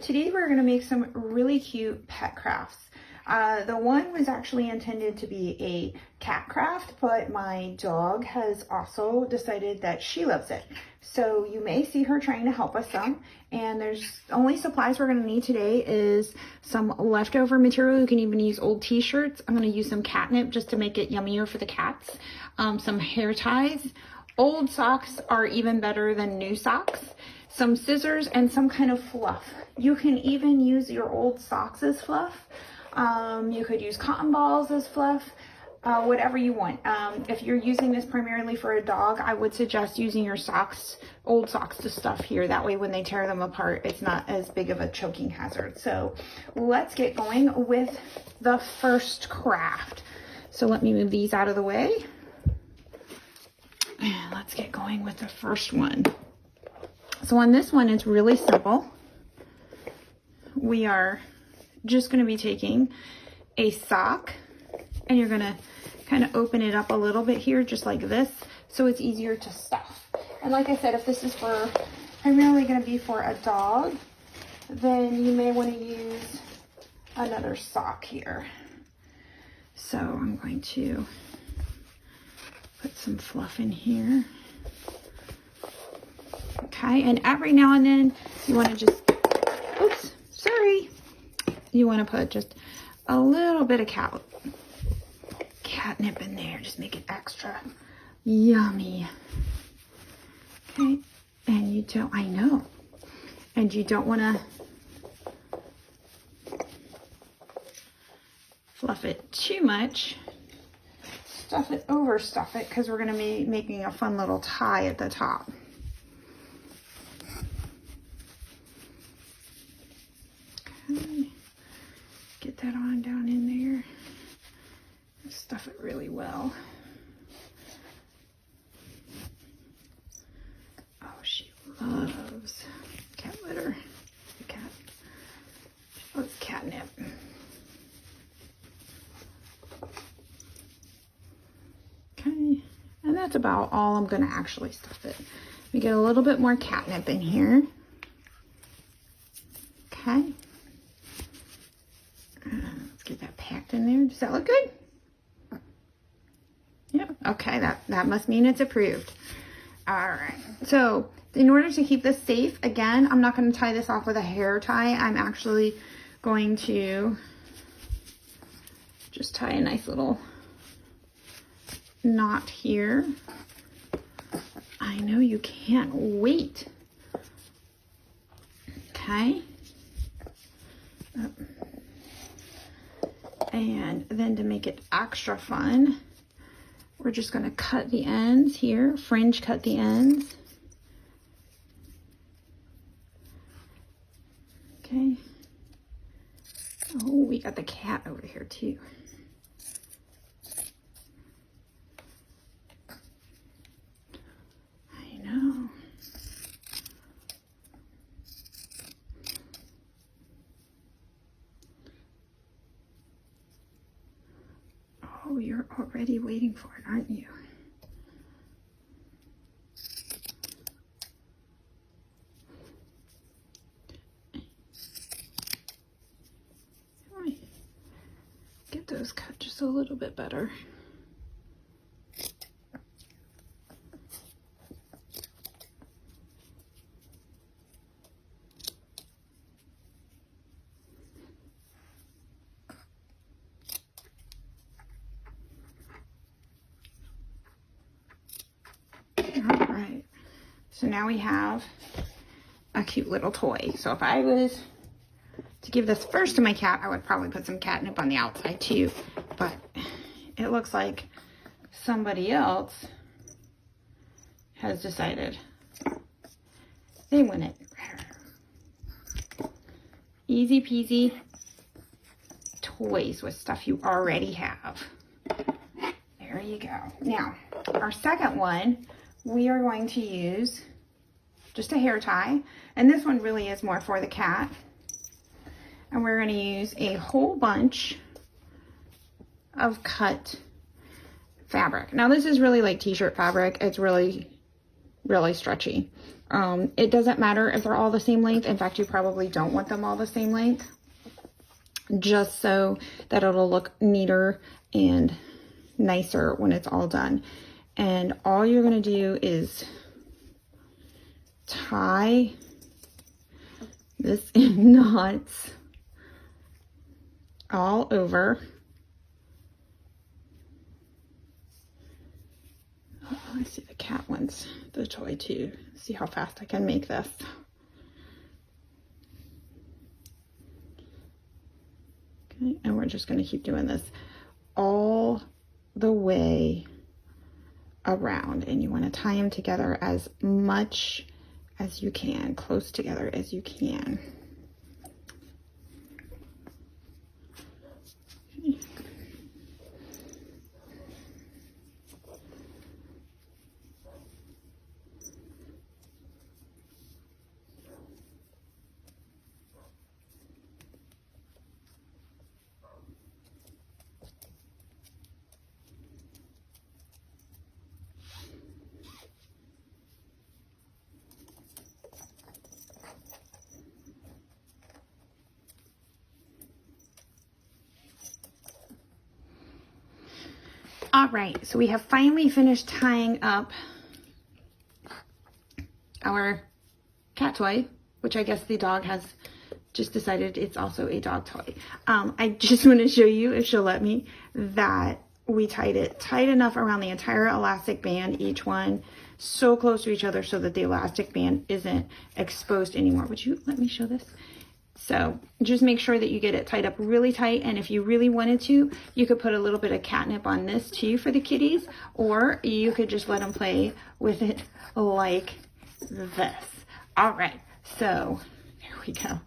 today we're going to make some really cute pet crafts. The one was actually intended to be a cat craft, but my dog has also decided that she loves it. So you may see her trying to help us some. And there's only supplies we're going to need today is some leftover material. You can even use old t-shirts. I'm going to use some catnip just to make it yummier for the cats. Some hair ties. Old socks are even better than new socks. Some scissors and some kind of fluff. You can even use your old socks as fluff. You could use cotton balls as fluff, whatever you want. If you're using this primarily for a dog, I would suggest using your socks, old socks to stuff here. That way when they tear them apart, it's not as big of a choking hazard. So let's get going with the first craft. So let me move these out of the way. And let's get going with the first one. So on this one, it's really simple. We are just going to be taking a sock and you're going to kind of open it up a little bit here, just like this, so it's easier to stuff. And like I said, if this is for primarily going to be for a dog, then you may want to use another sock here. So I'm going to put some fluff in here. Okay, and every now and then you want to just, oops, sorry. You want to put just a little bit of catnip in there. Just make it extra yummy. Okay, and you don't, I know, and you don't want to fluff it too much. Stuff it, overstuff it, because we're going to be making a fun little tie at the top. Okay. Get that on down in there. Stuff it really well. Oh, she loves cat litter. The cat. She loves catnip. Okay, and that's about all I'm going to actually stuff it. We get a little bit more catnip in here. Okay. Let's get that packed in there. Does that look good? Yep. Okay, that must mean it's approved. All right. So in order to keep this safe, again, I'm not going to tie this off with a hair tie. I'm actually going to just tie a nice little knot here. I know you can't wait. Okay. And then to make it extra fun, we're just going to cut the ends here, fringe cut the ends. Okay. Oh, we got the cat over here too. I know. Oh, you're already waiting for it, aren't you? Get those cut just a little bit better. Alright, so now we have a cute little toy. So if I was to give this first to my cat, I would probably put some catnip on the outside too. But it looks like somebody else has decided they want it. Easy peasy toys with stuff you already have. There you go. Now, our second one, we are going to use just a hair tie. And this one really is more for the cat. And we're going to use a whole bunch of cut fabric. Now this is really like t-shirt fabric. It's really, really stretchy. It doesn't matter if they're all the same length. In fact, you probably don't want them all the same length, just so that it'll look neater and nicer when it's all done. And all you're going to do is tie this in knots all over. Oh, I see the cat wants the toy too. See how fast I can make this. Okay, and we're just going to keep doing this all the way around, and you want to tie them together as much as you can, close together as you can. Okay. All right, so we have finally finished tying up our cat toy, which I guess the dog has just decided it's also a dog toy. I just want to show you, if she'll let me, that we tied it tight enough around the entire elastic band, each one so close to each other so that the elastic band isn't exposed anymore. Would you let me show this? So just make sure that you get it tied up really tight, and if you really wanted to, you could put a little bit of catnip on this too for the kitties, or you could just let them play with it like this. All right, so there we go.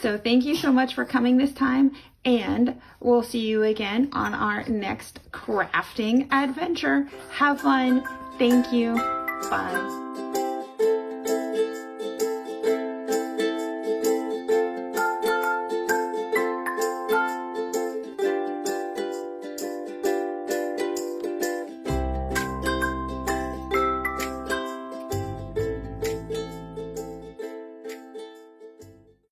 So thank you so much for coming this time, and we'll see you again on our next crafting adventure. Have fun. Thank you. Bye.